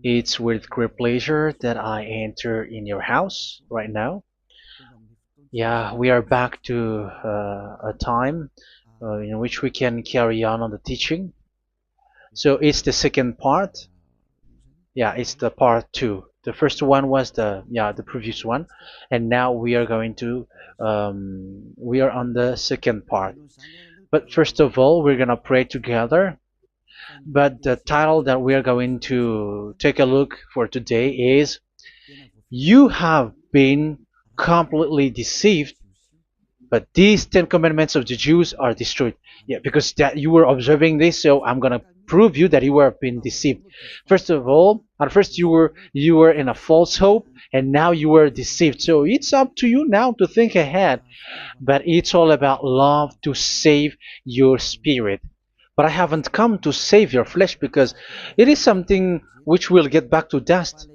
It's with great pleasure that I enter in your house right now. Yeah, we are back to a time in which we can carry on the teaching. So it's the second part. Yeah, it's the part two. The first one was the previous one, and now we are going to we are on the second part. But first of all, we're gonna pray together. But the title that we are going to take a look for today is "You have been completely deceived, but these 10 commandments of the Jews are destroyed." Yeah, because that you were observing this, so I'm gonna prove you that you were being deceived. First of all, at first you were in a false hope, and now you were deceived. So it's up to you now to think ahead. But it's all about love to save your spirit. But I haven't come to save your flesh, because it is something which will get back to dust.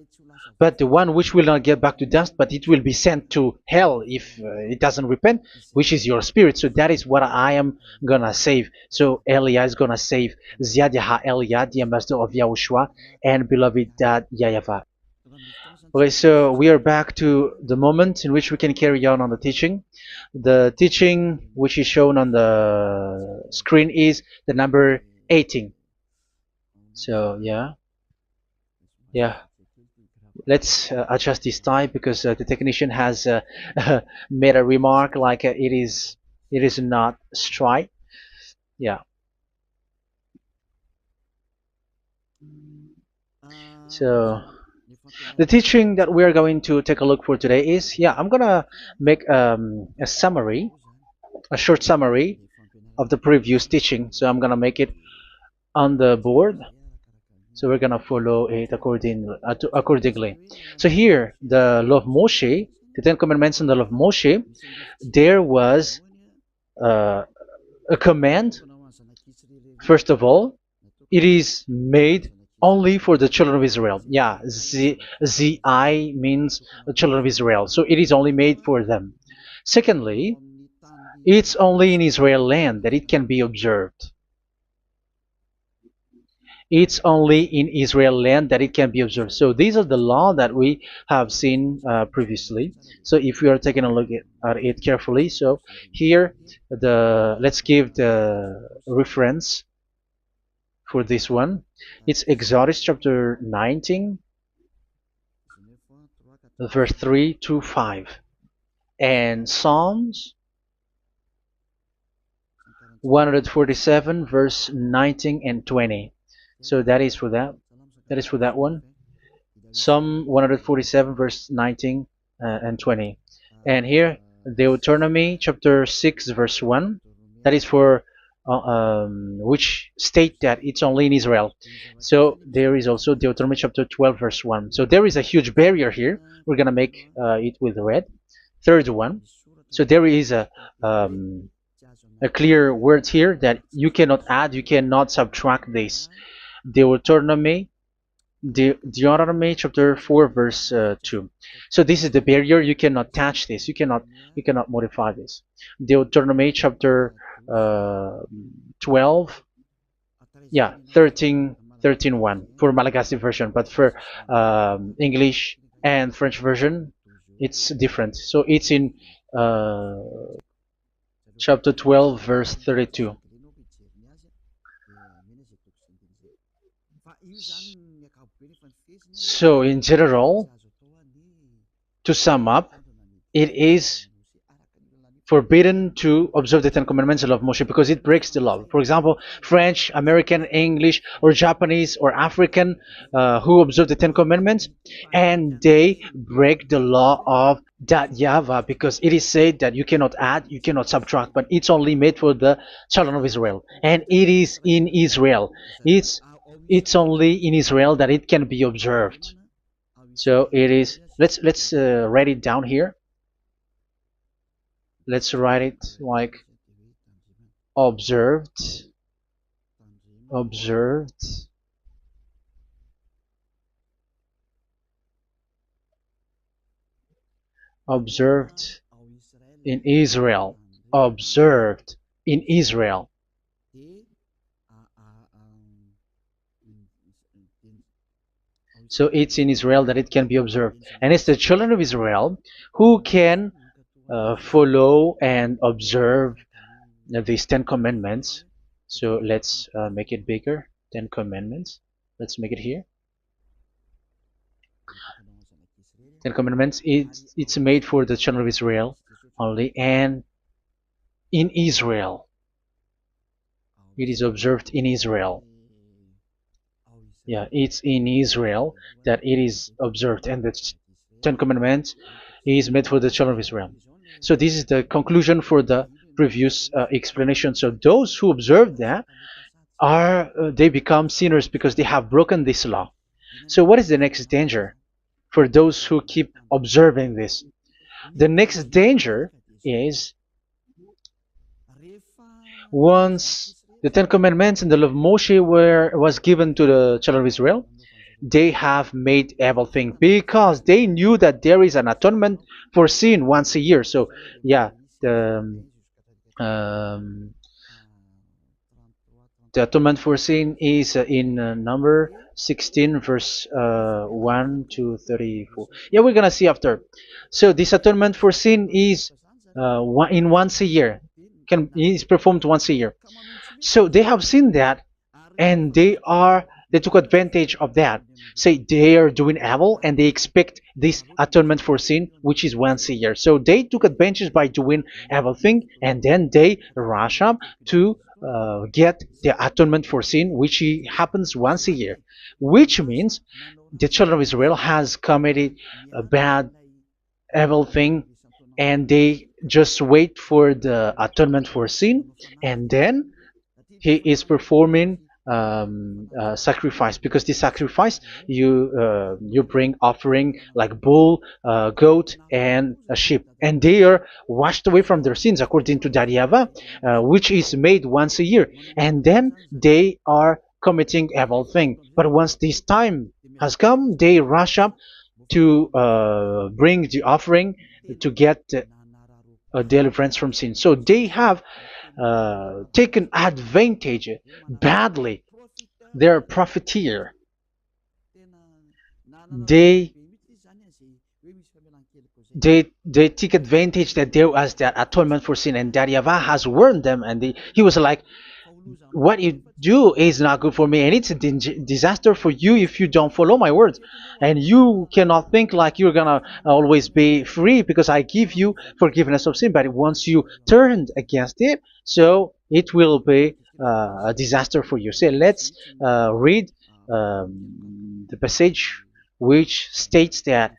But the one which will not get back to dust, but it will be sent to hell if it doesn't repent, which is your spirit. So that is what I am gonna save. So Elia is gonna save Ziadiha Elia, the ambassador of Yahushua, and beloved dad YAHVAH. Okay, so we are back to the moment in which we can carry on the teaching. The teaching which is shown on the screen is the number 18. So yeah, let's adjust this time, because the technician has made a remark like it is not straight. Yeah. So the teaching that we are going to take a look for today is, I'm gonna make a summary, a short summary of the previous teaching. So I'm gonna make it on the board. So we're gonna follow it accordingly. So here, the law of Moshe, the Ten Commandments and the law of Moshe, there was uh, a command. First of all, it is made only for the children of Israel. Yeah, Z-I means the children of Israel. So it is only made for them. Secondly, it's only in Israel land that it can be observed. It's only in Israel land that it can be observed. So these are the law that we have seen previously. So if we are taking a look at it carefully, so here let's give the reference for this one. It's Exodus chapter 19, verse 3 to 5, and Psalms 147, verse 19 and 20. So that is for that. That is for that one. Psalm 147, verse 19 and 20. And here, Deuteronomy chapter 6, verse 1. That is for which state that it's only in Israel. So there is also Deuteronomy chapter 12, verse 1. So there is a huge barrier here. We're going to make it with red. Third one. So there is a clear word here that you cannot add, you cannot subtract this. Deuteronomy chapter 4, verse 2. So this is the barrier. You cannot touch this. You cannot modify this. Deuteronomy chapter 12, 13 1 for Malagasy version, but for English and French version, it's different. So it's in chapter 12, verse 32. So in general, to sum up, it is forbidden to observe the Ten Commandments and love Moshe, because it breaks the law. For example, French, American, English, or Japanese, or African who observe the Ten Commandments, and they break the law of that YAHVAH, because it is said that you cannot add, you cannot subtract, but it's only made for the children of Israel, and it is in Israel. It's only in Israel that it can be observed. So it is. Let's write it down here. Let's write it like observed, observed, observed in Israel, observed in Israel. So it's in Israel that it can be observed. And it's the children of Israel who can follow and observe these 10 commandments. So let's make it bigger. 10 commandments. Let's make it here. 10 commandments. It's made for the children of Israel only, and in Israel. It is observed in Israel. Yeah, it's in Israel that it is observed, and the Ten Commandments is made for the children of Israel. So this is the conclusion for the previous explanation. So those who observe that are they become sinners because they have broken this law. So what is the next danger for those who keep observing this? The next danger is once the Ten Commandments and the law of Moshe was given to the children of Israel, they have made everything because they knew that there is an atonement for sin once a year. So yeah, um, the atonement for sin is in number 16 verse 1 to 34. Yeah, we're gonna see after. So this atonement for sin is once a year, is performed once a year. So they have seen that, and they took advantage of that. Say they are doing evil and they expect this atonement for sin, which is once a year. So they took advantage by doing evil thing, and then they rush up to get the atonement for sin, which happens once a year, which means the children of Israel has committed a bad evil thing, and they just wait for the atonement for sin, and then he is performing sacrifice, because this sacrifice you bring offering like bull, goat, and a sheep, and they are washed away from their sins according to that YAHVAH, which is made once a year, and then they are committing evil thing. But once this time has come, they rush up to bring the offering to get deliverance from sin. So they have taken advantage badly. They're a profiteer. They they take advantage that there was that atonement for sin, and that YAHVAH has warned them, and he was like, what you do is not good for me, and it's a disaster for you if you don't follow my words, and you cannot think like you're gonna always be free because I give you forgiveness of sin, but once you turned against it, so it will be a disaster for you. So let's read the passage which states that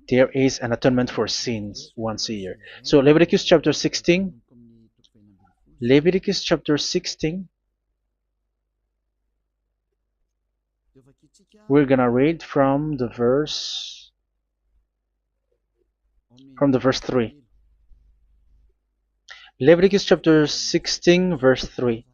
there is an atonement for sins once a year. So Leviticus chapter 16. Leviticus chapter 16. We're gonna read from the verse 3. Leviticus chapter 16 verse 3.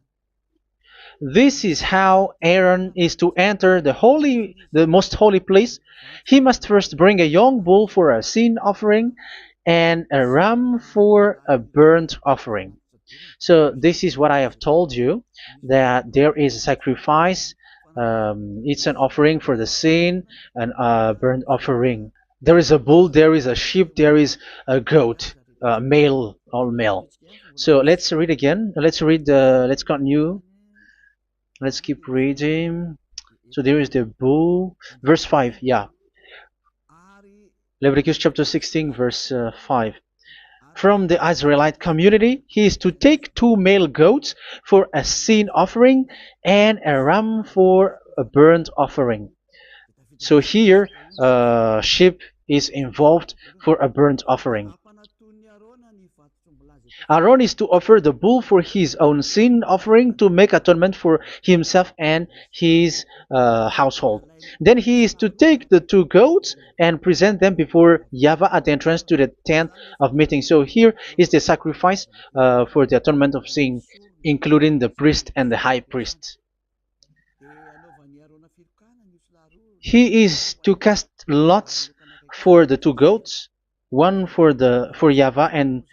This is how Aaron is to enter the most holy place. He must first bring a young bull for a sin offering and a ram for a burnt offering. So this is what I have told you, that there is a sacrifice. It's an offering for the sin, and a burnt offering. There is a bull, there is a sheep, there is a goat, male, all male. So let's read again. Let's continue. Let's keep reading. So there is the bull, verse 5. Yeah, Leviticus chapter 16 verse 5. From the Israelite community, he is to take 2 male goats for a sin offering and a ram for a burnt offering. So here, sheep is involved for a burnt offering. Aaron is to offer the bull for his own sin offering to make atonement for himself and his household. Then he is to take the 2 goats and present them before YAHVAH at the entrance to the tent of meeting. So here is the sacrifice for the atonement of sin, including the priest and the high priest. He is to cast lots for the 2 goats, one for YAHVAH and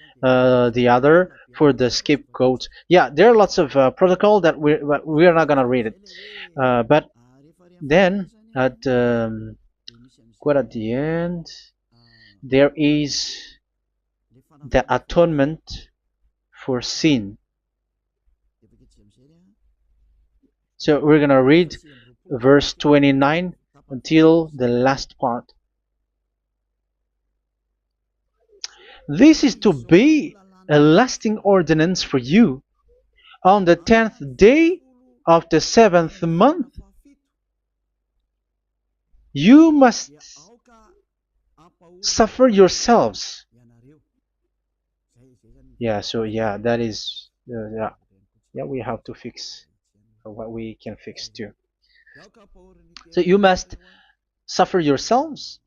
the other for the scapegoat. Yeah, there are lots of protocol that we are not gonna read it. But then at quite at the end, there is the atonement for sin. So we're gonna read verse 29 until the last part. This is to be a lasting ordinance for you. On the 10th day of the 7th month, you must suffer yourselves. Yeah, so yeah, that is, yeah, we have to fix what we can fix too. So you must suffer yourselves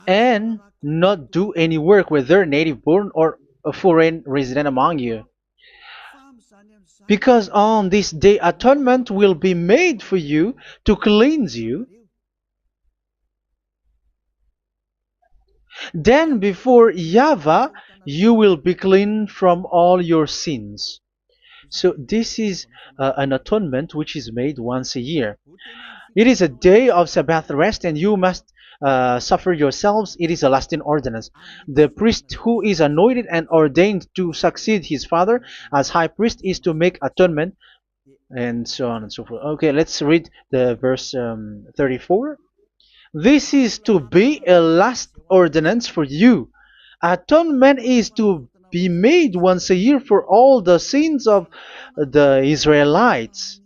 and not do any work, whether native born or a foreign resident among you. Because on this day atonement will be made for you to cleanse you. Then before YAHVAH you will be clean from all your sins. So this is an atonement which is made once a year. It is a day of Sabbath rest, and you must suffer yourselves. It is a lasting ordinance. The priest who is anointed and ordained to succeed his father as high priest is to make atonement, and so on and so forth. Okay, let's read the verse 34. This is to be a last ordinance for you. Atonement is to be made once a year for all the sins of the Israelites.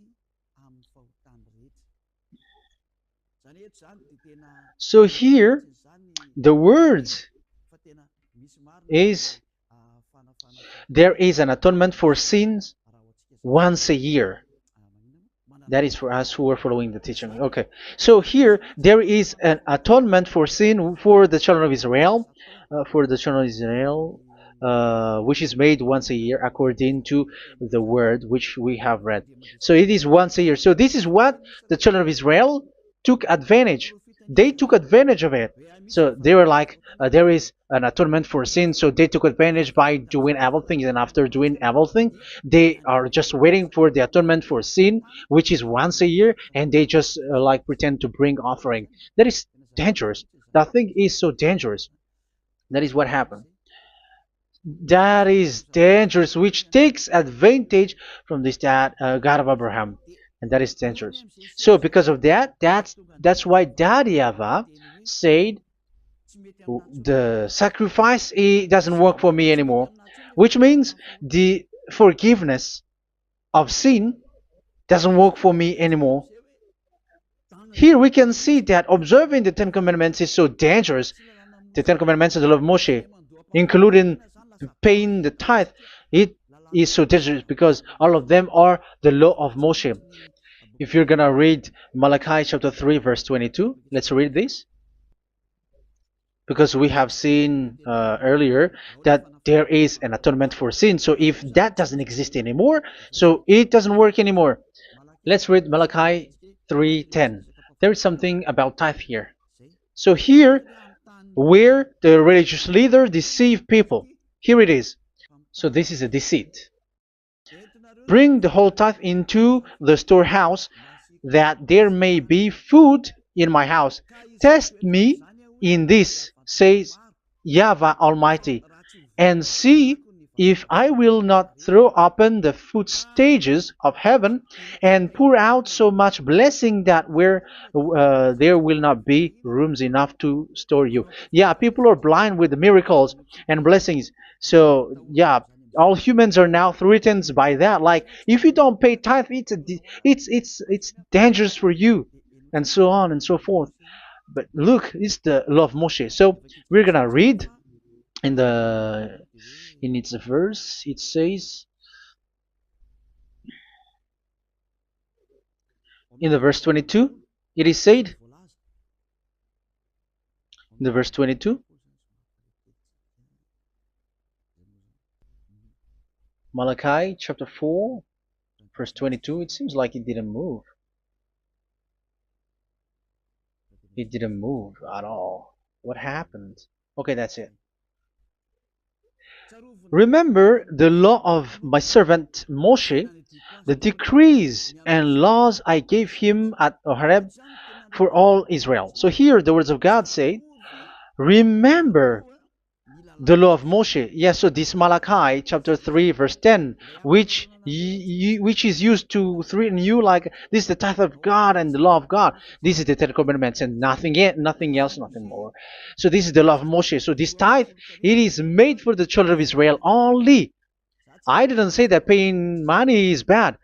So here, the words is there is an atonement for sins once a year. That is for us who are following the teaching. Okay, so here there is an atonement for sin for the children of Israel, which is made once a year according to the word which we have read. So it is once a year. So this is what the children of Israel took advantage. They took advantage of it. So they were like, there is an atonement for sin, so they took advantage by doing evil things, and after doing evil things, they are just waiting for the atonement for sin, which is once a year, and they just like pretend to bring offering. That is dangerous. That thing is so dangerous. That is what happened. That is dangerous, which takes advantage from this God of Abraham, and that is dangerous. So because of that, that's why Daddy Ava said the sacrifice it doesn't work for me anymore, which means the forgiveness of sin doesn't work for me anymore. Here we can see that observing the Ten Commandments is so dangerous. The Ten Commandments of the law of Moshe, including paying the tithe, it is so dangerous because all of them are the law of Moshe. If you're gonna read Malachi chapter 3 verse 22, let's read this. Because we have seen earlier that there is an atonement for sin. So if that doesn't exist anymore, so it doesn't work anymore. Let's read Malachi 3:10. There is something about tithe here. So here, where the religious leader deceive people, here it is. So this is a deceit. Bring the whole tithe into the storehouse, that there may be food in my house. Test me in this, says YAHVAH Almighty, and see if I will not throw open the food stages of heaven and pour out so much blessing that where there will not be rooms enough to store you. Yeah, people are blind with the miracles and blessings. So yeah, all humans are now threatened by that. Like if you don't pay tithe, it's dangerous for you, and so on and so forth. But look, it's the law of Moshe. So we're gonna read in its verse. It says in the verse 22. It is said in the verse 22. Malachi chapter 4 verse 22. It seems like it didn't move. It didn't move at all. What happened? Okay, that's it. Remember the law of my servant Moshe, the decrees and laws I gave him at Horeb for all Israel. So here the words of God say, remember the law of Moshe. Yes, so this Malachi chapter 3 verse 10, which is used to threaten you like this is the tithe of God and the law of God. This is the Ten Commandments and nothing else, nothing more. So this is the law of Moshe. So this tithe, it is made for the children of Israel only. I didn't say that paying money is bad,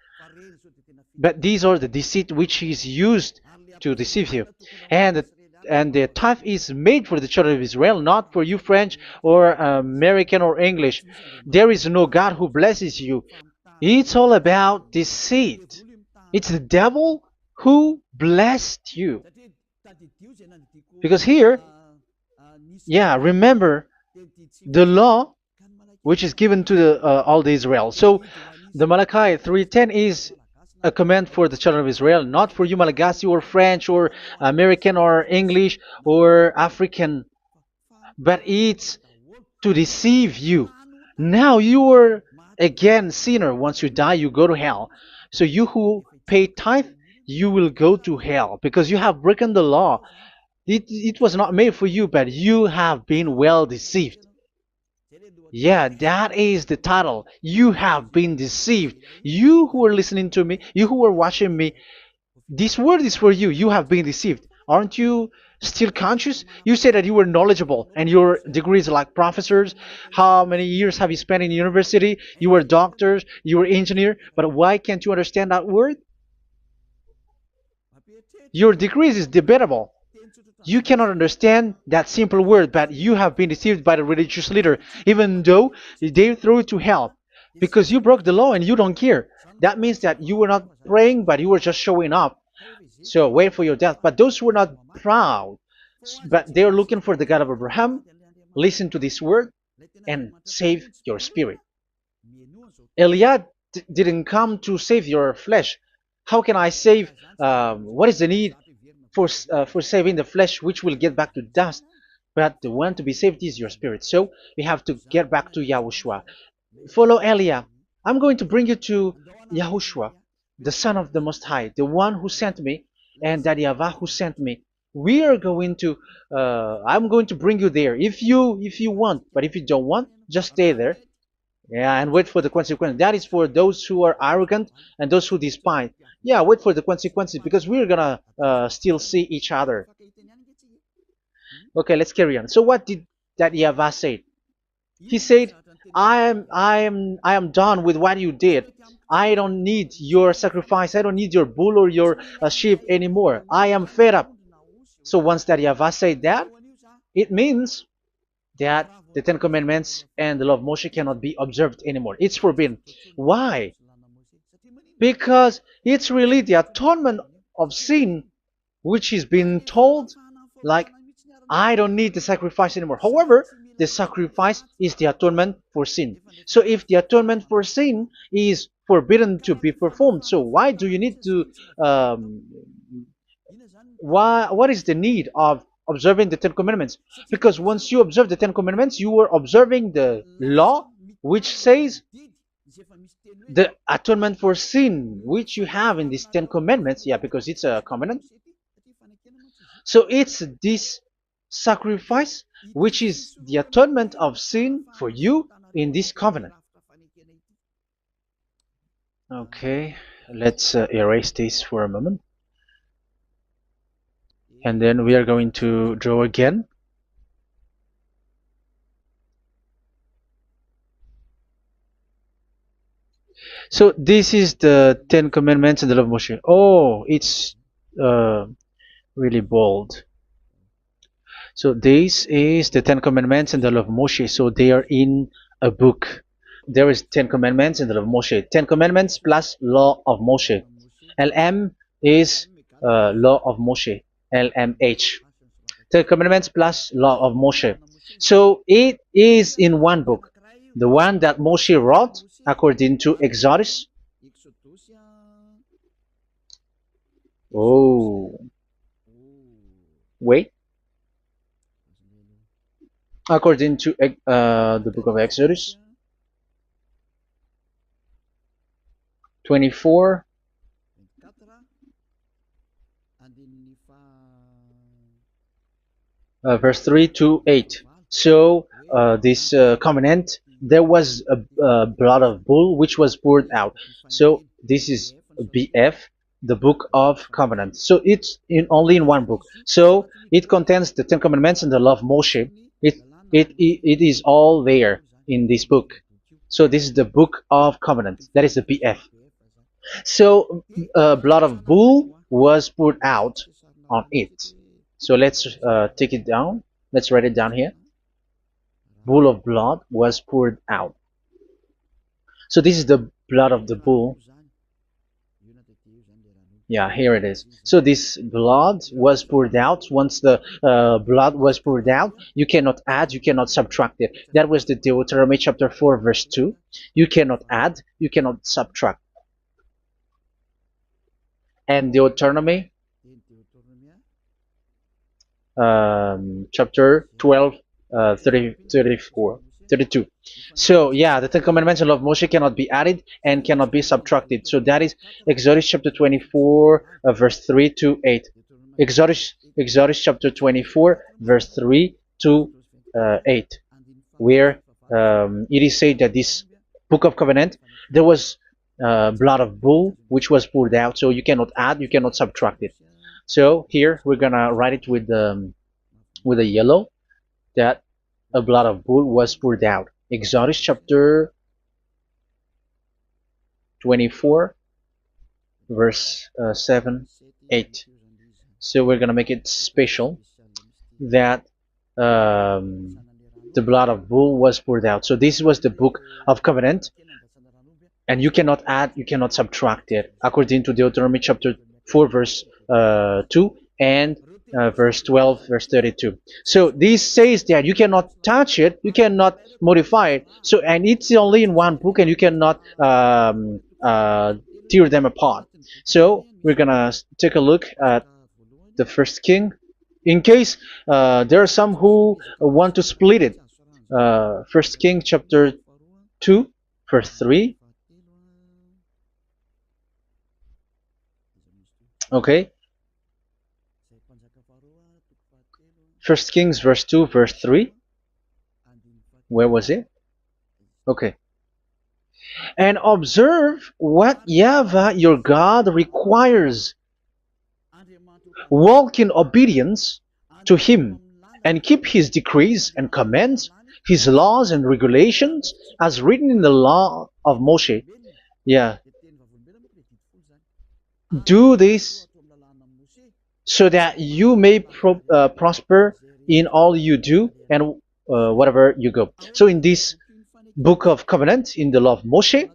but these are the deceit which is used to deceive you. And the tithe is made for the children of Israel, not for you French or American or English. There is no God who blesses you. It's all about deceit. It's the devil who blessed you. Because here, yeah, remember the law which is given to all the Israel. So the Malachi 3:10 is a command for the children of Israel, not for you Malagasy or French or American or English or African, but it's to deceive you. Now you are again sinner. Once you die, you go to hell. So you who pay tithe, you will go to hell because you have broken the law. It was not made for you, but you have been well deceived. Yeah, that is the title. You have been deceived. You who are listening to me, you who are watching me, this word is for you. You have been deceived. Aren't you still conscious? You say that you were knowledgeable and your degrees like professors. How many years have you spent in university? You were doctors, you were engineer, but why can't you understand that word? Your degrees is debatable. You cannot understand that simple word, but you have been deceived by the religious leader, even though they threw you to hell because you broke the law and you don't care. That means that you were not praying, but you were just showing up. So wait for your death. But those who are not proud, but they are looking for the God of Abraham, listen to this word and save your spirit. Eliah didn't come to save your flesh. How can I save? What is the need for saving the flesh, which will get back to dust? But the one to be saved is your spirit. So we have to get back to YAHOSHUAH. Follow Eliah. I'm going to bring you to YAHOSHUAH, the Son of the Most High, the one who sent me, and that YAHVAH who sent me. We are going to. I'm going to bring you there if you want, but if you don't want, just stay there. Yeah, and wait for the consequences. That is for those who are arrogant and those who despise. Yeah, wait for the consequences because we're gonna still see each other. Okay, let's carry on. So what did that YAHVAH say? He said, I am done with what you did. I don't need your sacrifice. I don't need your bull or your sheep anymore. I am fed up. So once that YAHVAH said that, it means that the Ten Commandments and the law of Moshe cannot be observed anymore. It's forbidden. Why? Because it's really the atonement of sin which is being told, like, I don't need the sacrifice anymore. However, the sacrifice is the atonement for sin. So if the atonement for sin is forbidden to be performed, so why do you need to what is the need of observing the Ten Commandments? Because once you observe the Ten Commandments, you are observing the law which says the atonement for sin which you have in these Ten Commandments. Yeah, because it's a covenant. So it's this sacrifice which is the atonement of sin for you in this covenant. Okay, let's erase this for a moment. And then we are going to draw again. So this is the Ten Commandments and the law of Moshe. Oh, it's really bold. So this is the Ten Commandments and the law of Moshe. So they are in a book. There is Ten Commandments and the law of Moshe. Ten Commandments plus law of Moshe. LM is law of Moshe. LMH. Ten Commandments plus law of Moshe. So it is in one book. The one that Moshe wrote according to Exodus. Oh. Wait. According to the book of Exodus 24, verse 3 to 8. So this covenant, there was a blood of bull which was poured out. So this is BF, the book of covenant. So it's only in one book. So it contains the Ten Commandments and the law of Moshe. It is all there in this book. So this is the book of covenant. That is the BF. So blood of bull was poured out on it. So let's take it down. Let's write it down here. Bull of blood was poured out. So this is the blood of the bull. Yeah, here it is. So this blood was poured out. Once the blood was poured out, you cannot add, you cannot subtract it. That was the Deuteronomy chapter 4, verse 2. You cannot add, you cannot subtract. And Deuteronomy chapter 12, 32. So yeah, the Ten Commandments and law of Moshe cannot be added and cannot be subtracted. So that is Exodus chapter 24, verse 3 to 8. Exodus chapter 24, verse 3 to 8, where it is said that this book of covenant, there was blood of bull which was poured out, so you cannot add, you cannot subtract it. So here we're gonna write it with a yellow, that a blood of bull was poured out. Exodus chapter 24, verse 7, 8. So we're gonna make it special that the blood of bull was poured out. So this was the book of covenant, and you cannot add, you cannot subtract it, according to Deuteronomy chapter 4, verse 2 and verse 12, verse 32. So this says that you cannot touch it, you cannot modify it. So, and it's only in one book, and you cannot tear them apart. So we're gonna take a look at the first king, in case there are some who want to split it. First King chapter 2, verse 3. Okay. First Kings verse 2, verse 3. Where was it? Okay. And observe what YAHVAH your God requires. Walk in obedience to him, and keep his decrees and commands, his laws and regulations, as written in the law of Moshe. Yeah. Do this so that you may prosper in all you do and whatever you go. So in this book of covenant, in the law of Moshe,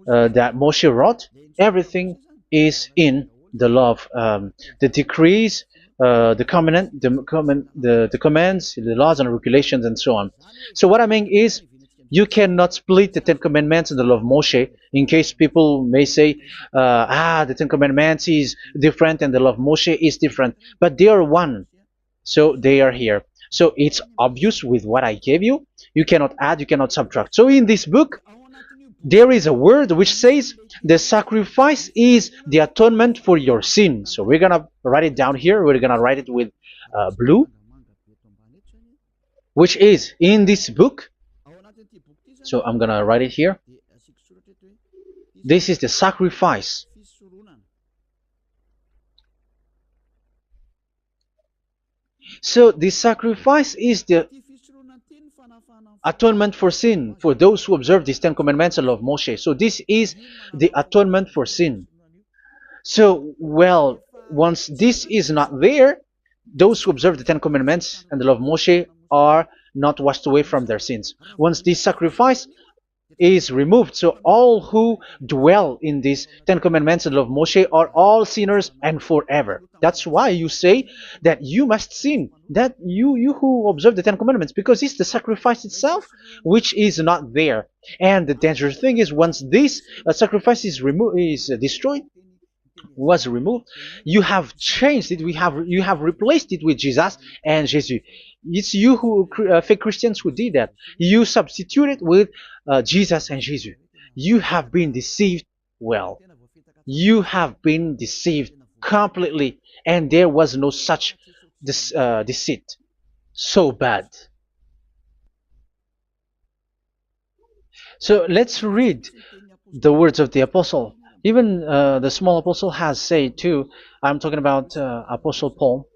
that Moshe wrote, everything is in the law of the decrees, the covenant, the commands, the laws and regulations, and so on. So what I mean is, you cannot split the Ten Commandments and the law of Moshe, in case people may say, the Ten Commandments is different and the law of Moshe is different, but they are one. So they are here. So it's obvious with what I gave you. You cannot add, you cannot subtract. So in this book, there is a word which says the sacrifice is the atonement for your sin. So we're gonna write it down here. We're gonna write it with blue, which is in this book. So I'm gonna write it here. This is the sacrifice. So the sacrifice is the atonement for sin for those who observe these Ten Commandments and law of Moshe. So this is the atonement for sin. So, well, once this is not there, those who observe the Ten Commandments and the law of Moshe are not washed away from their sins. Once this sacrifice is removed, so all who dwell in these Ten Commandments and law of Moshe are all sinners and forever. That's why you say that you must sin, that you who observe the Ten Commandments, because it's the sacrifice itself which is not there. And the dangerous thing is, once this sacrifice is destroyed, was removed, you have changed it. You have replaced it with Jesus and Jesus. It's you who fake Christians who did that. You substitute it with Jesus and Jesus. You have been deceived well. You have been deceived completely, and there was no such deceit. So bad. So let's read the words of the apostle. Even the small apostle has said too. I'm talking about Apostle Paul,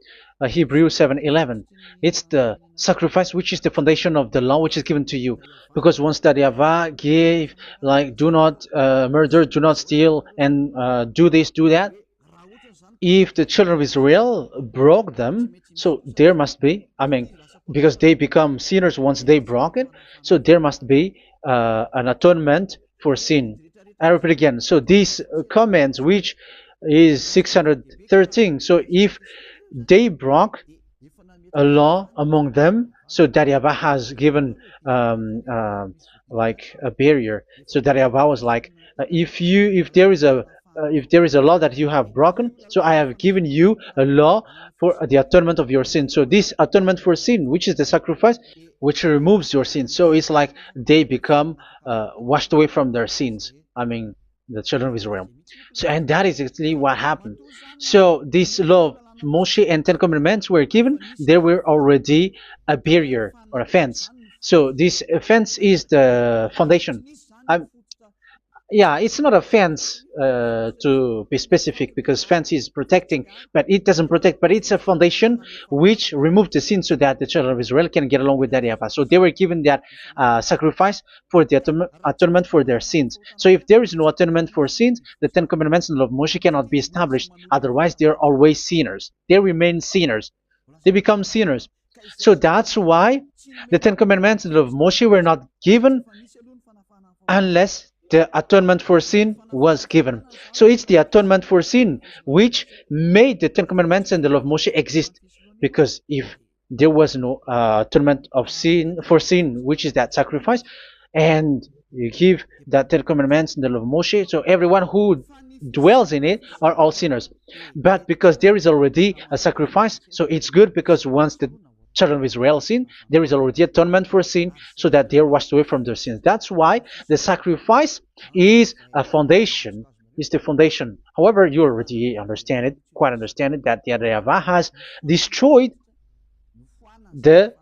Hebrews 7:11. It's the sacrifice which is the foundation of the law which is given to you. Because once that YAHVAH gave, like, do not murder, do not steal, and do this, do that, if the children of Israel broke them, so there must be, I mean, because they become sinners once they broke it, so there must be an atonement for sin. I repeat again. So these comments, which is 613, so if they broke a law among them, so that YAHVAH has given like a barrier. So that YAHVAH was like, if there is a law that you have broken, so I have given you a law for the atonement of your sin. So this atonement for sin, which is the sacrifice, which removes your sin. So it's like they become washed away from their sins. I mean, the children of Israel. So, and that is actually what happened. So this law of Moshe and Ten Commandments were given. There were already a barrier or a fence. So this fence is the foundation. I, yeah, it's not a fence to be specific, because fence is protecting, but it doesn't protect. But it's a foundation which removed the sin so that the children of Israel can get along with that YAHVAH. So they were given that sacrifice for the atonement for their sins. So if there is no atonement for sins, the Ten Commandments and the law of Moshe cannot be established. Otherwise, they are always sinners. They remain sinners. They become sinners. So that's why the Ten Commandments and the law of Moshe were not given unless the atonement for sin was given. So it's the atonement for sin which made the Ten Commandments and the law of Moshe exist. Because if there was no atonement of sin for sin, which is that sacrifice, and you give that Ten Commandments and the law of Moshe, so everyone who dwells in it are all sinners. But because there is already a sacrifice, so it's good, because once the children of Israel sin, there is already atonement for sin, so that they are washed away from their sins. That's why the sacrifice is a foundation, is the foundation. However, you already understand it, quite understand it, that the YAHVAH has destroyed the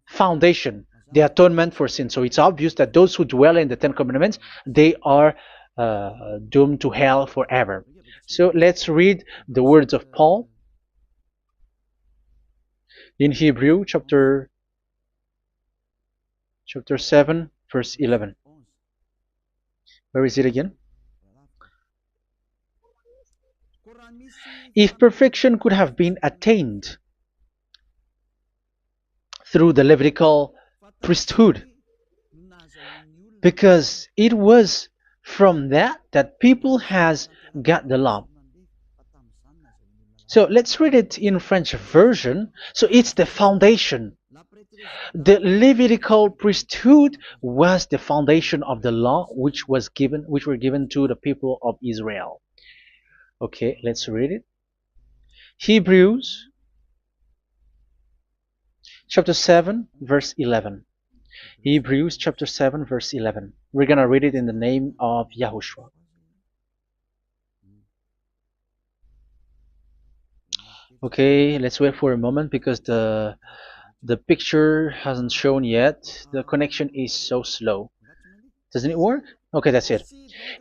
foundation, the atonement for sin. So it's obvious that those who dwell in the Ten Commandments, they are doomed to hell forever. So let's read the words of Paul in Hebrew chapter 7 verse 11. Where is it again? If perfection could have been attained through the Levitical priesthood, because it was from that people has got the law. So let's read it in French version. So it's the foundation. The Levitical priesthood was the foundation of the law which were given to the people of Israel. Okay, let's read it. Hebrews chapter 7 verse 11. Hebrews chapter 7 verse 11. We're going to read it in the name of YAHOSHUAH. Okay, let's wait for a moment, because the picture hasn't shown yet. The connection is so slow. Doesn't it work? Okay, that's it.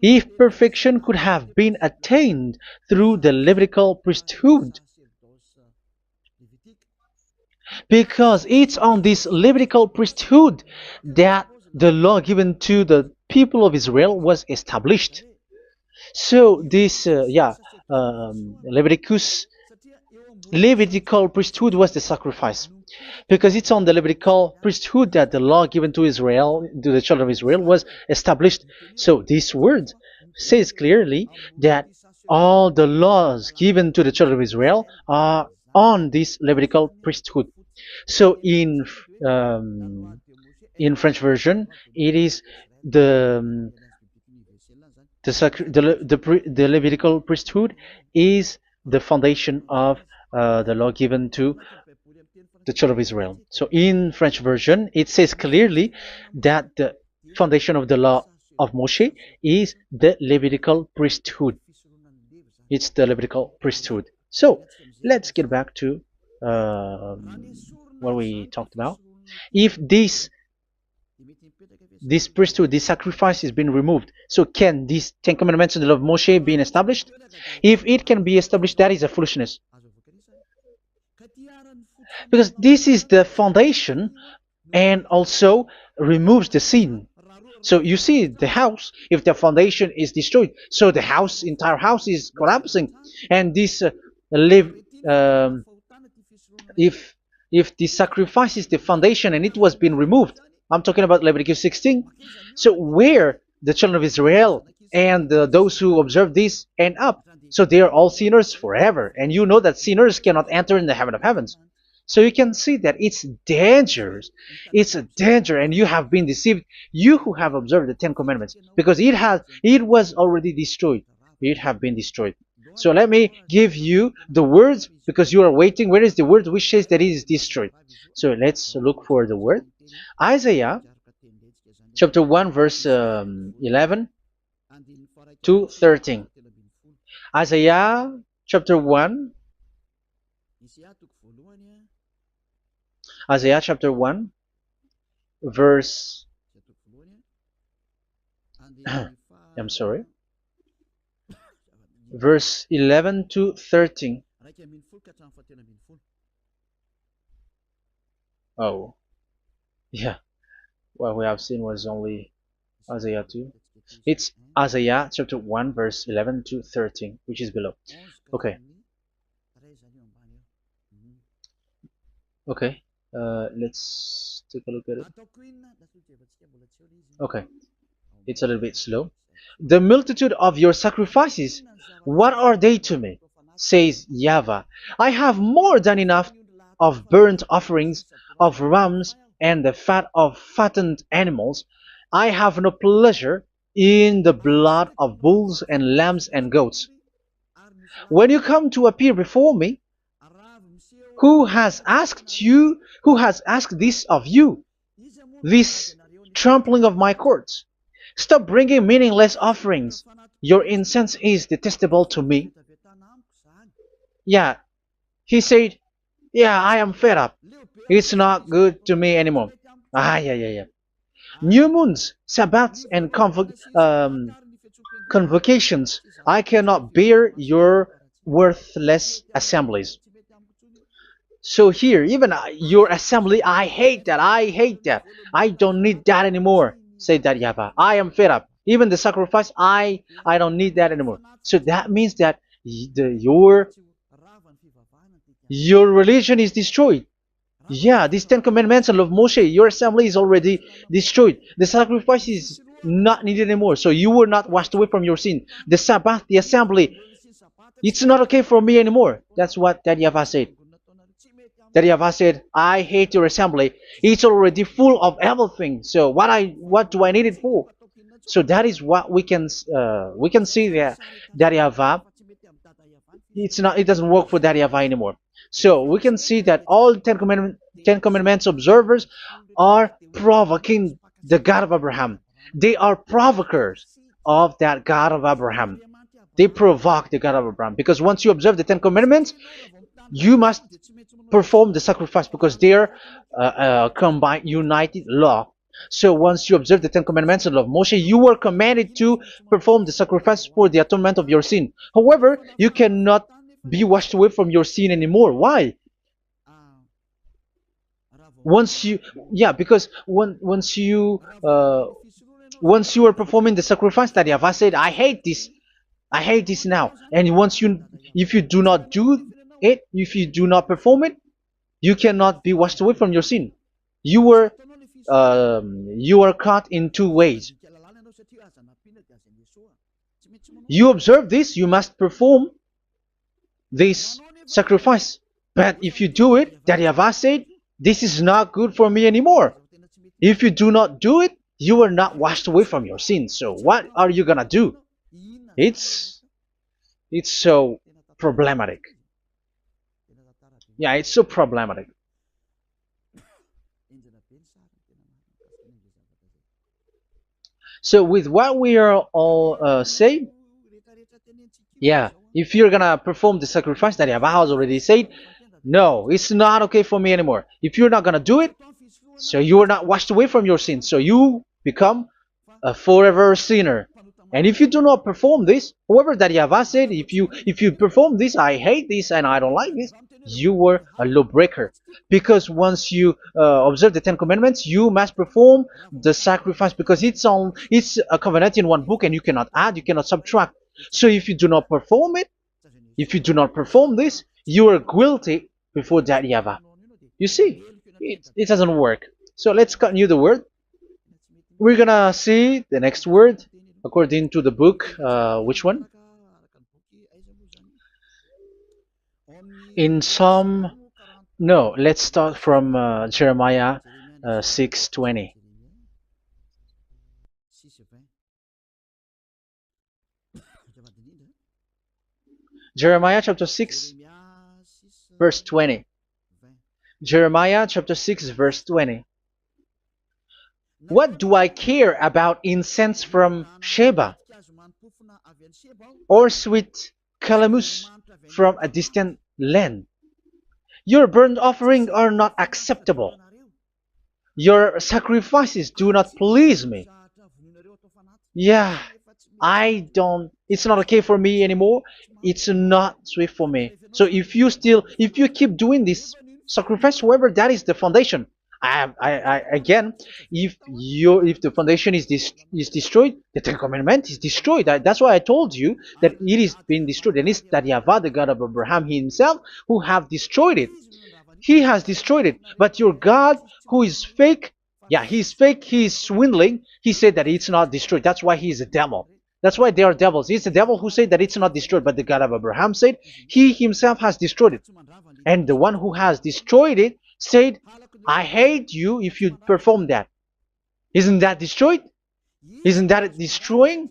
If perfection could have been attained through the Levitical priesthood, because it's on this Levitical priesthood that the law given to the people of Israel was established. So this Levitical priesthood was the sacrifice, because it's on the Levitical priesthood that the law given to Israel, to the children of Israel, was established. So this word says clearly that all the laws given to the children of Israel are on this Levitical priesthood. So in French version, it is the Levitical priesthood is the foundation of the law given to the children of Israel. So in French version, it says clearly that the foundation of the law of Moshe is the Levitical priesthood. It's the Levitical priesthood. So let's get back to what we talked about. If this priesthood, this sacrifice is being removed, so can these Ten Commandments and the law of Moshe be established? If it can be established, that is a foolishness. Because this is the foundation and also removes the sin. So you see the house, if the foundation is destroyed, so the house, entire house is collapsing. And this live, um, if the sacrifice is the foundation and it was being removed, I'm talking about Leviticus 16. So where the children of Israel and those who observe this end up, so they are all sinners forever. And you know that sinners cannot enter in the heaven of heavens. So you can see that it's dangerous. It's a danger, and you have been deceived. You who have observed the Ten Commandments, because it was already destroyed. It have been destroyed. So let me give you the words, because you are waiting. Where is the word which says that it is destroyed? So let's look for the word. Isaiah chapter 1 verse 11 to 13. Isaiah chapter 1. Isaiah chapter 1 verse I'm sorry, verse 11 to 13. Oh, yeah. What we have seen was only Isaiah 2. It's Isaiah chapter 1 verse 11 to 13, which is below. Okay. Okay. Let's take a look at it. Okay. It's a little bit slow. The multitude of your sacrifices, what are they to me? Says YAHVAH. I have more than enough of burnt offerings, of rams, and the fat of fattened animals. I have no pleasure in the blood of bulls and lambs and goats. When you come to appear before me, who has asked this of you, this trampling of my courts? Stop bringing meaningless offerings. Your incense is detestable to me. Yeah, he said, yeah, I am fed up. It's not good to me anymore. Yeah. New moons, Sabbaths, and convocations. I cannot bear your worthless assemblies. So here, even your assembly, I hate that. I hate that. I don't need that anymore. Say that, YAHVAH. I am fed up. Even the sacrifice, I don't need that anymore. So that means that your religion is destroyed. Yeah, these Ten Commandments and of Moshe, your assembly is already destroyed. The sacrifice is not needed anymore. So you were not washed away from your sin. The Sabbath, the assembly, it's not okay for me anymore. That's what that YAHVAH said. That YAHVAH said, I hate your assembly. It's already full of everything. So what do I need it for? So that is what we can see there. That YAHVAH, it doesn't work for that YAHVAH anymore. So we can see that all Ten Commandments observers are provoking the God of Abraham. They are provokers of that God of Abraham. They provoke the God of Abraham, because once you observe the Ten Commandments, you must perform the sacrifice, because they're combined, united law. So once you observe the Ten Commandments and love Moshe, you were commanded to perform the sacrifice for the atonement of your sin. However, you cannot be washed away from your sin anymore. Why? Once you, yeah, because once you are performing the sacrifice that YAHVAH said, I hate this now. And if you do not do it, if you do not perform it, you cannot be washed away from your sin. You are caught in two ways. You observe this, you must perform this sacrifice. But if you do it, that YAHVAH said, this is not good for me anymore. If you do not do it, you are not washed away from your sin. So what are you gonna do? It's so problematic. Yeah, it's so problematic. So with what we are all saying, yeah, if you're gonna perform the sacrifice that Yahweh has already said, no, it's not okay for me anymore. If you're not gonna do it, so you are not washed away from your sins, so you become a forever sinner. And if you do not perform this, whoever that Yahweh said, if you perform this, I hate this and I don't like this, you were a lawbreaker. Because once you observe the Ten Commandments, you must perform the sacrifice because it's a covenant in one book and you cannot add, you cannot subtract. So if you do not perform it, if you do not perform this, you are guilty before that Yahweh. You see, it doesn't work. So let's continue the word. We're gonna see the next word according to the book. Which one? In Psalm. No, let's start from Jeremiah 6:20. Jeremiah chapter 6, verse 20. Jeremiah chapter 6, verse 20. What do I care about incense from Sheba or sweet calamus from a distant land? Your burnt offerings are not acceptable. Your sacrifices do not please me. Yeah, it's not okay for me anymore. It's not sweet for me. So if you keep doing this sacrifice, however, that is the foundation. Again, if the foundation is destroyed, the Ten Commandment is destroyed. That's why I told you that it is being destroyed, and it's that Yahweh, the God of Abraham himself, who have destroyed it. He has destroyed it. But your God, who is fake, yeah, he's fake, he's swindling. He said that it's not destroyed. That's why he is a devil. That's why they are devils. It's the devil who said that it's not destroyed, but the God of Abraham said he himself has destroyed it. And the one who has destroyed it said, I hate you if you perform that. Isn't that destroyed? Isn't that destroying?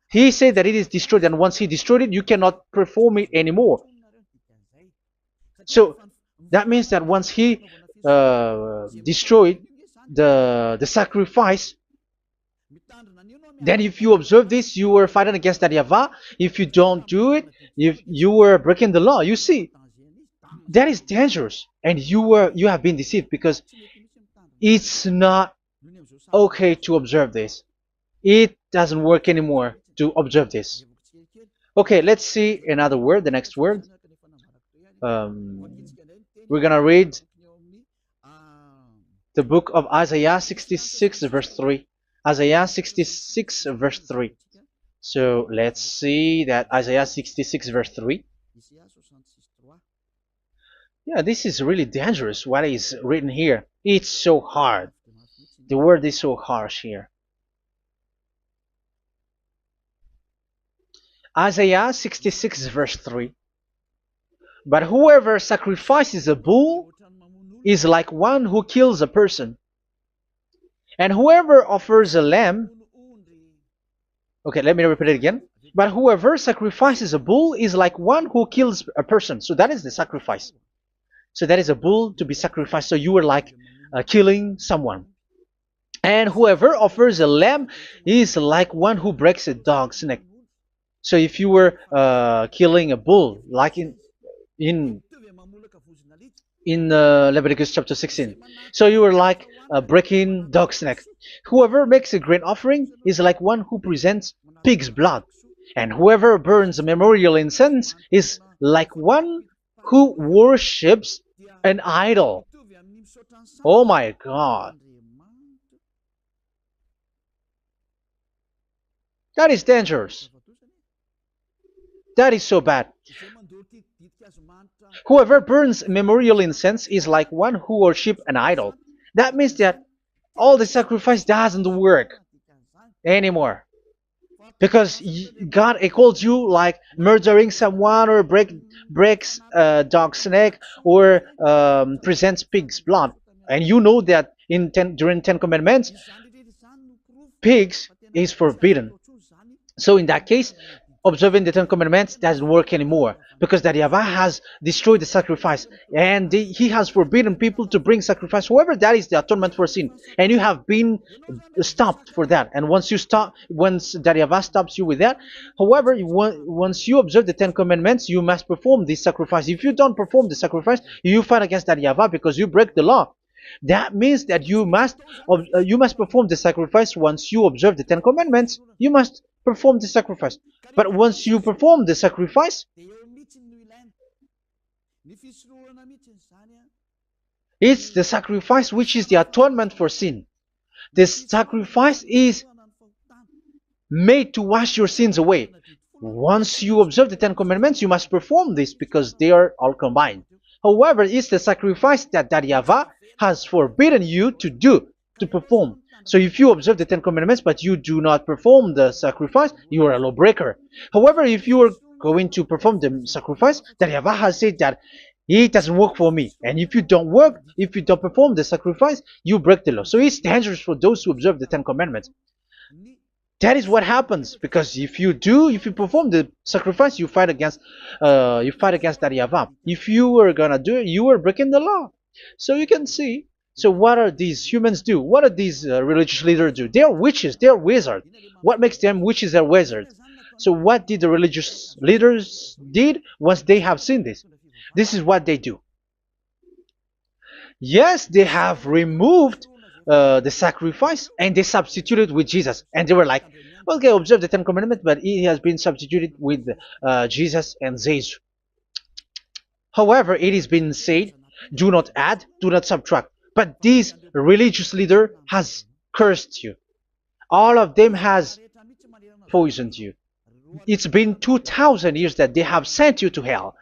He said that it is destroyed, and once he destroyed it, you cannot perform it anymore. So that means that once he destroyed the sacrifice, then if you observe this, you were fighting against that Yahweh. If you don't do it, if you were breaking the law, you see, that is dangerous, and you have been deceived because it's not okay to observe this. It doesn't work anymore to observe this. Okay, let's see another word, the next word. We're gonna read the book of Isaiah 66 verse 3. Isaiah 66 verse 3. So let's see that Isaiah 66 verse 3. Yeah, this is really dangerous what is written here. It's so hard. The word is so harsh here. Isaiah 66 verse 3. But whoever sacrifices a bull is like one who kills a person. And whoever offers a lamb... Okay, let me repeat it again. But whoever sacrifices a bull is like one who kills a person. So that is the sacrifice. So that is a bull to be sacrificed. So you are like killing someone. And whoever offers a lamb is like one who breaks a dog's neck. So if you were killing a bull, like in Leviticus chapter 16, so you were like breaking dog's neck. Whoever makes a grain offering is like one who presents pig's blood. And whoever burns a memorial incense is like one who worships an idol. Oh my God. That is dangerous. That is so bad. Whoever burns memorial incense is like one who worships an idol. That means that all the sacrifice doesn't work anymore. Because God calls you like murdering someone or breaks a dog's neck or presents pig's blood. And you know that during 10 Commandments, pigs is forbidden. So in that case, observing the Ten Commandments doesn't work anymore because that Yahweh has destroyed the sacrifice and he has forbidden people to bring sacrifice. However, that is the atonement for sin, and you have been stopped for that. And once you stop, once that Yahweh stops you with that, however, once you observe the Ten Commandments, you must perform this sacrifice. If you don't perform the sacrifice, you fight against that Yahweh because you break the law. That means that you must perform the sacrifice. Once you observe the Ten Commandments, you must perform the sacrifice. But once you perform the sacrifice, it's the sacrifice which is the atonement for sin. This sacrifice is made to wash your sins away. Once you observe the Ten Commandments, you must perform this because they are all combined. However, it's the sacrifice that Yahweh has forbidden you to do, to perform. So if you observe the Ten Commandments but you do not perform the sacrifice, you are a lawbreaker. However, if you are going to perform the sacrifice, that Yahweh has said that it doesn't work for me. And if you don't perform the sacrifice, you break the law. So it's dangerous for those who observe the Ten Commandments. That is what happens, because if you perform the sacrifice, you fight against that Yahweh. If you are gonna do it, you are breaking the law. So you can see. So what are these humans do? What are these religious leaders do? They are witches. They are wizards. What makes them witches and wizards? So what did the religious leaders did once they have seen this? This is what they do. Yes, they have removed the sacrifice and they substituted with Jesus. And they were like, okay, observe the Ten Commandments, but it has been substituted with Jesus and Jesus. However, it has been said, do not add, do not subtract. But this religious leader has cursed you. All of them has poisoned you. It's been 2,000 years that they have sent you to hell.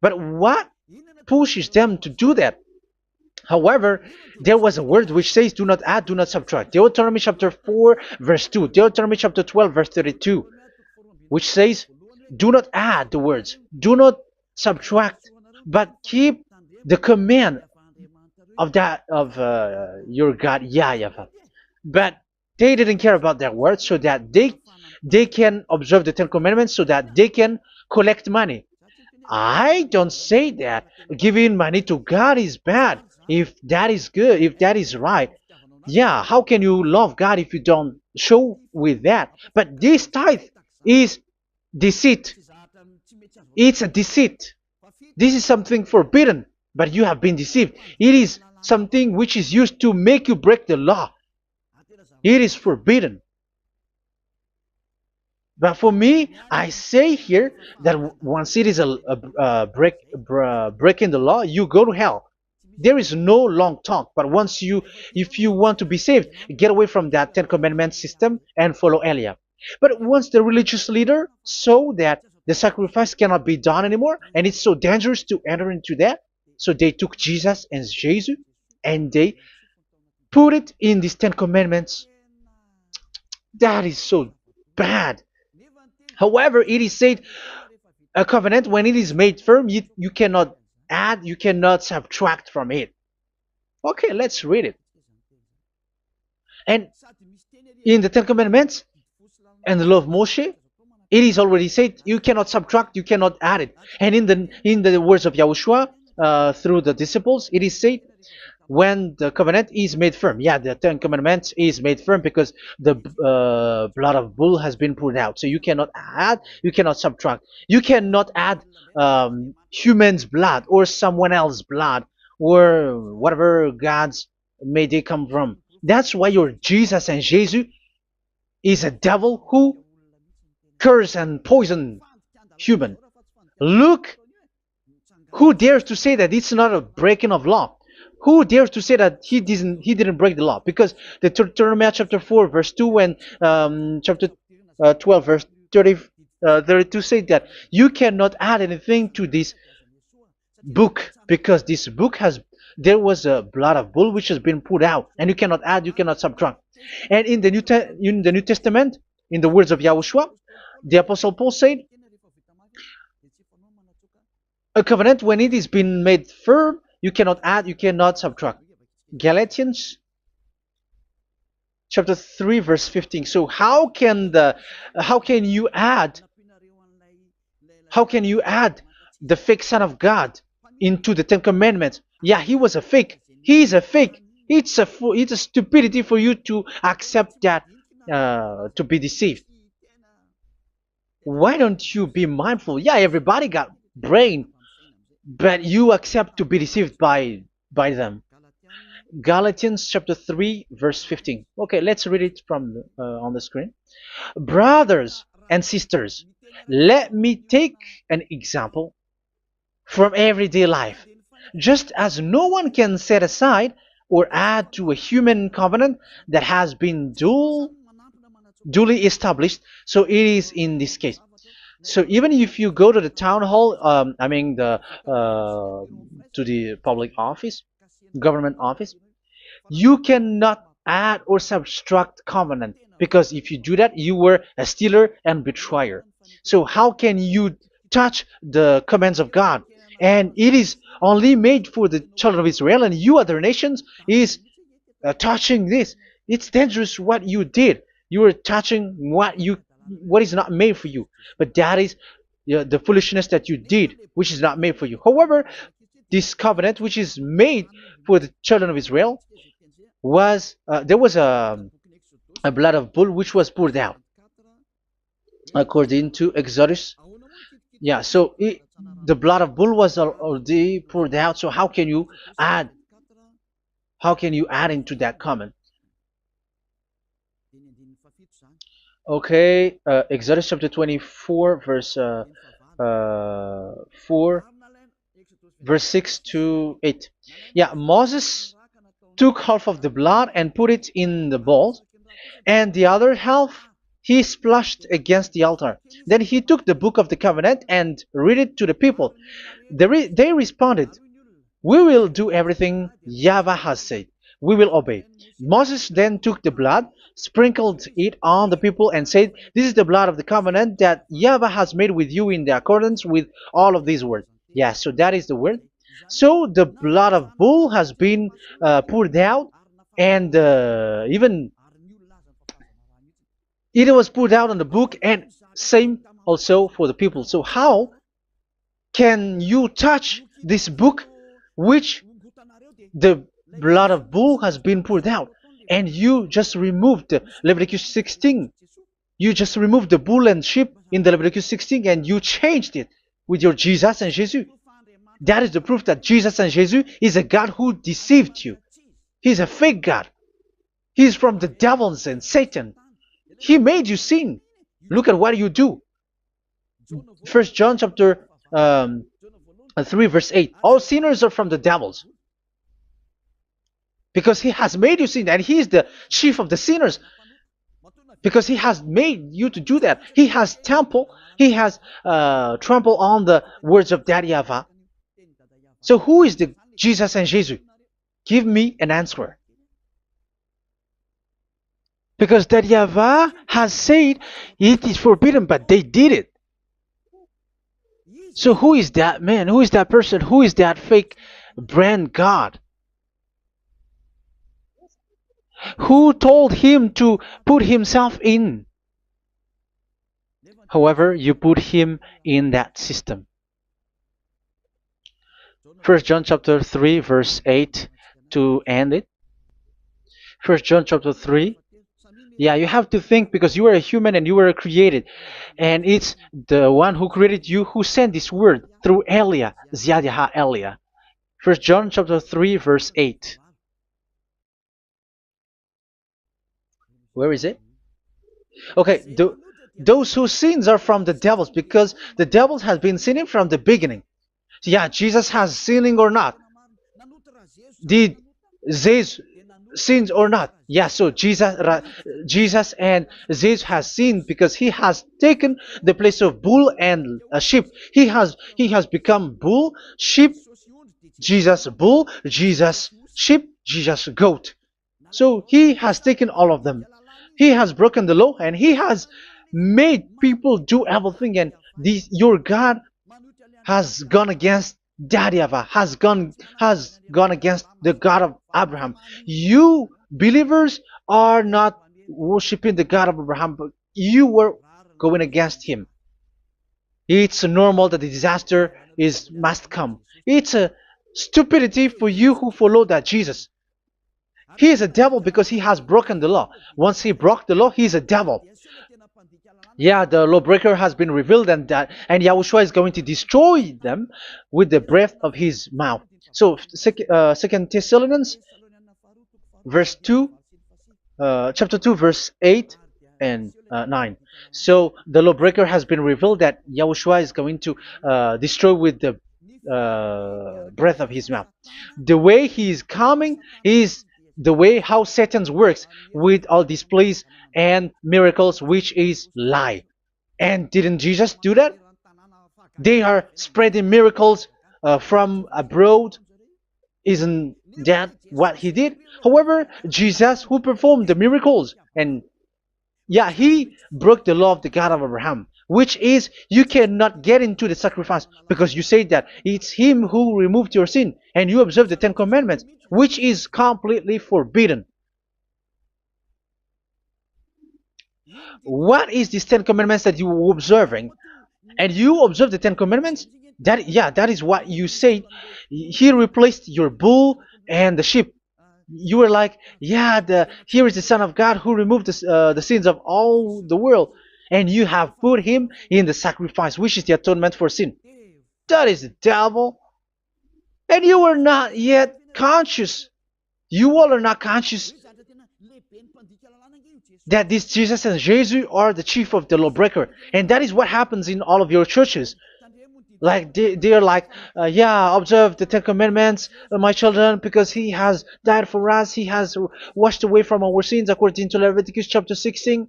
But what pushes them to do that? However, there was a word which says, do not add, do not subtract. Deuteronomy chapter 4, verse 2. Deuteronomy chapter 12, verse 32. Which says, do not add the words. Do not subtract. But keep the command of your God, YAHVAH. But they didn't care about their words, so that they can observe the Ten Commandments, so that they can collect money. I don't say that giving money to God is bad. If that is good, if that is right, yeah, how can you love God if you don't show with that? But this tithe is deceit. It's a deceit. This is something forbidden, but you have been deceived. It is something which is used to make you break the law. It is forbidden. But for me, I say here that once it is breaking the law, you go to hell. There is no long talk. But if you want to be saved, get away from that Ten Commandments system and follow Eliah. But once the religious leader saw that the sacrifice cannot be done anymore, and it's so dangerous to enter into that, so they took Jesus and Jesus and they put it in these Ten Commandments. That is so bad. However, it is said, a covenant, when it is made firm, you cannot add, you cannot subtract from it. Okay, let's read it. And in the Ten Commandments and the law of Moshe, it is already said, you cannot subtract, you cannot add it. And in the words of YAHOSHUAH, through the disciples, it is said, when the covenant is made firm. Yeah, the Ten Commandments is made firm because the blood of bull has been poured out. So you cannot add, you cannot subtract. You cannot add human's blood or someone else's blood or whatever gods may they come from. That's why your Jesus and Jesus is a devil who curse and poison human. Look, who dares to say that it's not a breaking of law? Who dares to say that he didn't break the law? Because the Deuteronomy chapter 4 verse 2 and chapter 12 verse 32 say that you cannot add anything to this book, because this book there was a blood of bull which has been put out, and you cannot add, you cannot subtract. And in the New Testament, in the words of YAHOSHUAH, the Apostle Paul said, a covenant, when it is been made firm, you cannot add, you cannot subtract. Galatians chapter 3 verse 15. So how can you add How can you add the fake Son of God into the Ten Commandments? Yeah, he was a fake. He is a fake. It's a stupidity for you to accept that, to be deceived. Why don't you be mindful? Yeah, everybody got brain, but you accept to be deceived by them. Galatians chapter 3 verse 15. Okay, let's read it from on the screen. Brothers and sisters, let me take an example from everyday life. Just as no one can set aside or add to a human covenant that has been duly established, so it is in this case. So even if you go to the town hall, I mean to the public office, government office, you cannot add or subtract covenant, because if you do that, you were a stealer and betrayer. So how can you touch the commands of God? And it is only made for the children of Israel, and you other nations is touching this. It's dangerous what you did. You are touching what is not made for you. But that is, the foolishness that you did, which is not made for you. However, this covenant, which is made for the children of Israel, was there was a blood of bull which was poured out according to Exodus. Yeah, so the blood of bull was already poured out. So add how can you add into that comment? Okay, Exodus chapter 24 verse 4 verse 6 to 8. Yeah, Moses took half of the blood and put it in the bowl, and the other half he splashed against the altar. Then he took the book of the covenant and read it to the people. They responded, "We will do everything YAHVAH has said. We will obey." Moses then took the blood, sprinkled it on the people, and said, "This is the blood of the covenant that YAHVAH has made with you in the accordance with all of these words." Yeah, so that is the word. So the blood of bull has been poured out, and even it was poured out on the book, and same also for the people. So how can you touch this book which the blood of bull has been poured out, and you just removed Leviticus 16? You just removed the bull and sheep in the Leviticus 16, and you changed it with your Jesus and Jesus. That is the proof that Jesus and Jesus is a God who deceived you. He's a fake God. He's from the devils and Satan. He made you sin. Look at what you do. First John chapter 3 verse 8. All sinners are from the devils, because he has made you sin, and he is the chief of the sinners, because he has made you to do that. He has trampled on the words of Daddy YAHVAH. So who is the Jesus and Jesus? Give me an answer. Because Daddy YAHVAH has said it is forbidden, but they did it. So who is that man? Who is that person? Who is that fake brand God? Who told him to put himself in? However, you put him in that system. First John chapter 3 verse 8 to end it. First John chapter 3. Yeah, you have to think, because you are a human and you were created. And it's the one who created you who sent this word through Elia, Ziadiha Elia. First John chapter 3 verse 8. Where is it? Okay, those whose sins are from the devils, because the devils has been sinning from the beginning. Yeah, Jesus has sinning or not? Did Jesus sins or not? Yeah, so Jesus and Jesus has sinned, because he has taken the place of bull and a sheep. He has become bull, sheep, Jesus bull, Jesus sheep, Jesus goat. So he has taken all of them. He has broken the law, and he has made people do everything. And your God has gone against Daddy YAHVAH, has gone against the God of Abraham. You believers are not worshiping the God of Abraham, but you were going against him. It's normal that the disaster is must come. It's a stupidity for you who follow that Jesus. He is a devil because he has broken the law. Once he broke the law, he is a devil. Yeah, the lawbreaker has been revealed, and Yahushua is going to destroy them with the breath of his mouth. So, Second Thessalonians, verse 2, chapter 2, verse 8 and 9. So the lawbreaker has been revealed that Yahushua is going to destroy with the breath of his mouth. The way he is coming is the way how Satan works with all displays and miracles, which is lie. And didn't Jesus do that? They are spreading miracles from abroad. Isn't that what he did? However, Jesus, who performed the miracles, and yeah, he broke the law of the God of Abraham, which is you cannot get into the sacrifice because you say that it's him who removed your sin, and you observe the Ten Commandments, which is completely forbidden. What is these Ten Commandments that you were observing? And you observe the Ten Commandments? That is what you said. He replaced your bull and the sheep. You were like, yeah, here is the Son of God who removed the sins of all the world, and you have put him in the sacrifice, which is the atonement for sin. That is the devil. And you are not yet conscious. You all are not conscious that this Jesus and Jesus are the chief of the lawbreaker. And that is what happens in all of your churches. Like they are like, yeah, observe the Ten Commandments, my children, because he has died for us. He has washed away from our sins according to Leviticus chapter 16.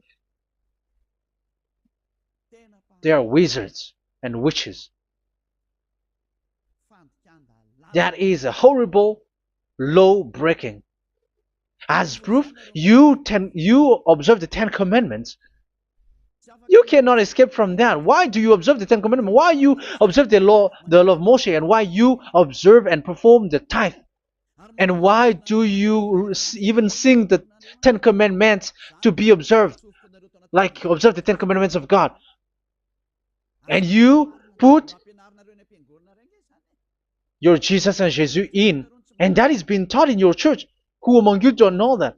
They are wizards and witches. That is a horrible law breaking. As proof, you observe the Ten Commandments. You cannot escape from that. Why do you observe the Ten Commandments? Why you observe the law of Moshe, and why you observe and perform the tithe? And why do you even sing the Ten Commandments to be observed? Like observe the Ten Commandments of God. And you put your Jesus and Jesus in. And that is being taught in your church. Who among you don't know that?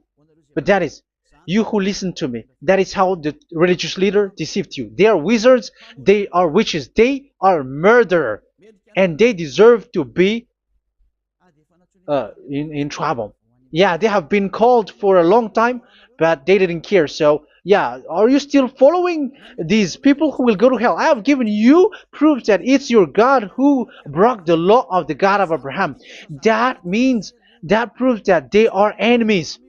But that is you who listen to me. That is how the religious leader deceived you. They are wizards. They are witches. They are murderers. And they deserve to be in trouble. Yeah, they have been called for a long time, but they didn't care. So, yeah, are you still following these people who will go to hell? I have given you proof that it's your God who broke the law of the God of Abraham. That means, that proves that they are enemies.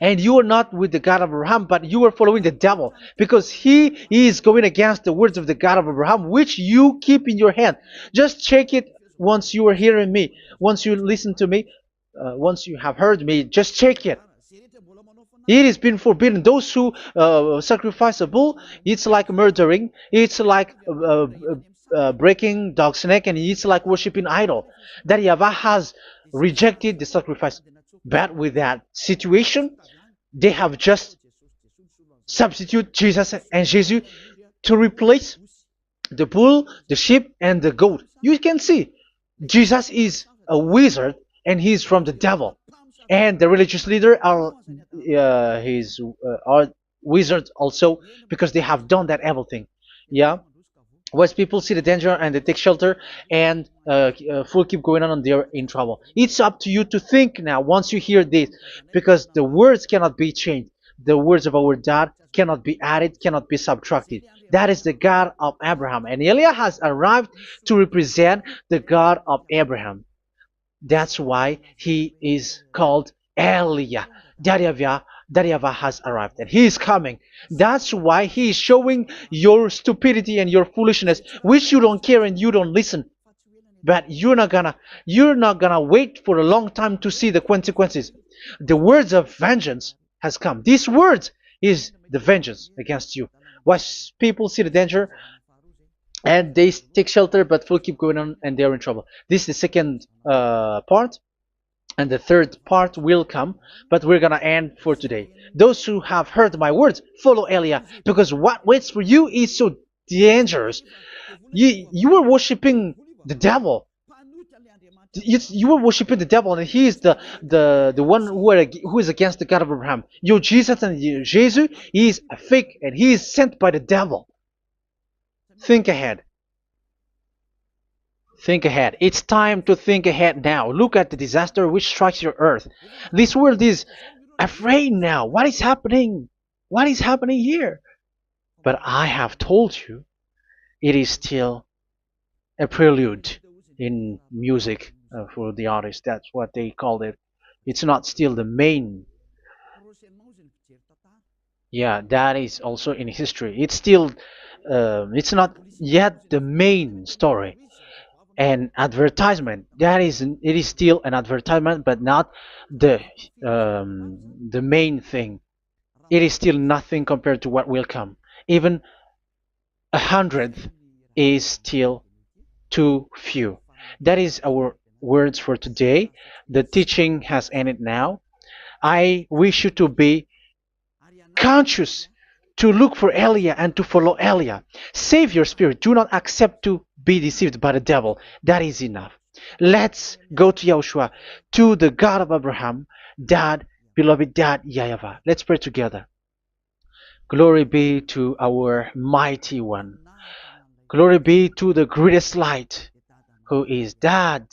And you are not with the God of Abraham, but you are following the devil, because he is going against the words of the God of Abraham, which you keep in your hand. Just check it once you are hearing me. Once you listen to me, once you have heard me, just check it. It has been forbidden. Those who sacrifice a bull, it's like murdering. It's like breaking dog's neck, and it's like worshiping idol. That YAHVAH has rejected the sacrifice. But with that situation, they have just substitute Jesus and Jesus to replace the bull, the sheep, and the goat. You can see Jesus is a wizard, and he's from the devil. And the religious leader are wizards also, because they have done that evil thing. Yeah. Once people see the danger and they take shelter, and full keep going on, and they're in trouble. It's up to you to think now once you hear this, because the words cannot be changed. The words of our God cannot be added, cannot be subtracted. That is the God of Abraham, and Eliah has arrived to represent the God of Abraham. That's why he is called Eliah. YAHVAH has arrived, and he is coming. That's why he is showing your stupidity and your foolishness, which you don't care and you don't listen. But you're not gonna wait for a long time to see the consequences. The words of vengeance has come. These words is the vengeance against you. Once people see the danger and they take shelter, but will keep going on, and they're in trouble. This is the second part. And the third part will come, but we're gonna end for today. Those who have heard my words, follow Eliah, because what waits for you is so dangerous. You were worshiping the devil. You were worshiping the devil, and he is the one who is against the God of Abraham. Your Jesus and your Jesus, he is a fake, and he is sent by the devil. Think ahead. Think ahead. It's time to think ahead now. Look at the disaster which strikes your earth. This world is afraid now. What is happening? What is happening here? But I have told you, it is still a prelude in music for the artist. That's what they called it. It's not still the main. Yeah, that is also in history. It's still, it's not yet the main story. And advertisement, that is, it is still an advertisement, but not the the main thing. It is still nothing compared to what will come. Even 100th is still too few. That is our words for today. The teaching has ended now. I wish you to be conscious, to look for Elia and to follow Elia. Save your spirit. Do not accept to be deceived by the devil. That is enough. Let's go to Yahushua, to the God of Abraham, Dad, beloved Dad, YAHVAH. Let's pray together. Glory be to our mighty one. Glory be to the greatest light, who is Dad,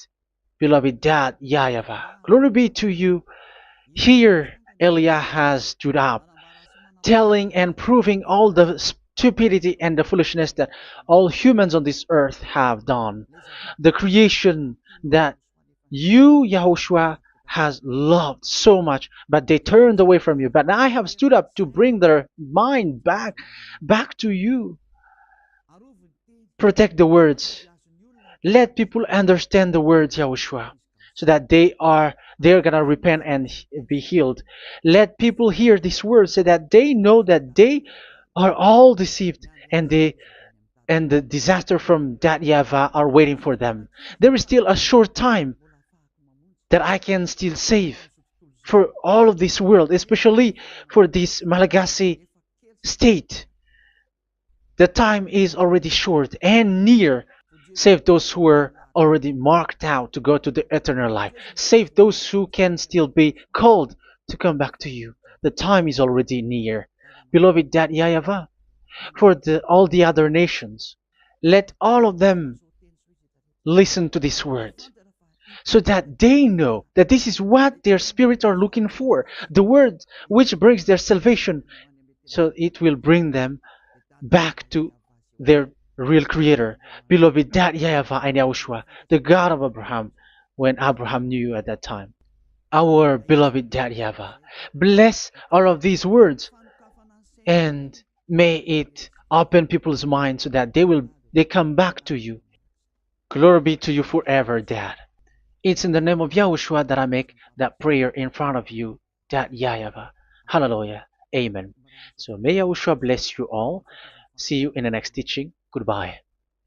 beloved Dad, YAHVAH. Glory be to you. Here, Elia has stood up, telling and proving all the stupidity and the foolishness that all humans on this earth have done. The creation that you, Yahushua, has loved so much, but they turned away from you. But I have stood up to bring their mind back to you. Protect the words. Let people understand the words, Yahushua, so that they're gonna repent and be healed. Let people hear these words so that they know that they are all deceived, and the disaster from that YAHVAH are waiting for them. There is still a short time that I can still save for all of this world, especially for this Malagasy state. The time is already short and near. Save those who are already marked out to go to the eternal life. Save those who can still be called to come back to you. The time is already near. Beloved Dad YAHVAH, for all the other nations, let all of them listen to this word, so that they know that this is what their spirits are looking for, the word which brings their salvation, so it will bring them back to their real creator, beloved Dad YAHVAH and Yahushua, the God of Abraham, when Abraham knew you at that time. Our beloved Dad YAHVAH, bless all of these words, and may it open people's minds so that they come back to you. Glory be to you forever, Dad. It's in the name of Yahushua that I make that prayer in front of you, Dad YAHVAH. Hallelujah. Amen. So may Yahushua bless you all. See you in the next teaching. Goodbye.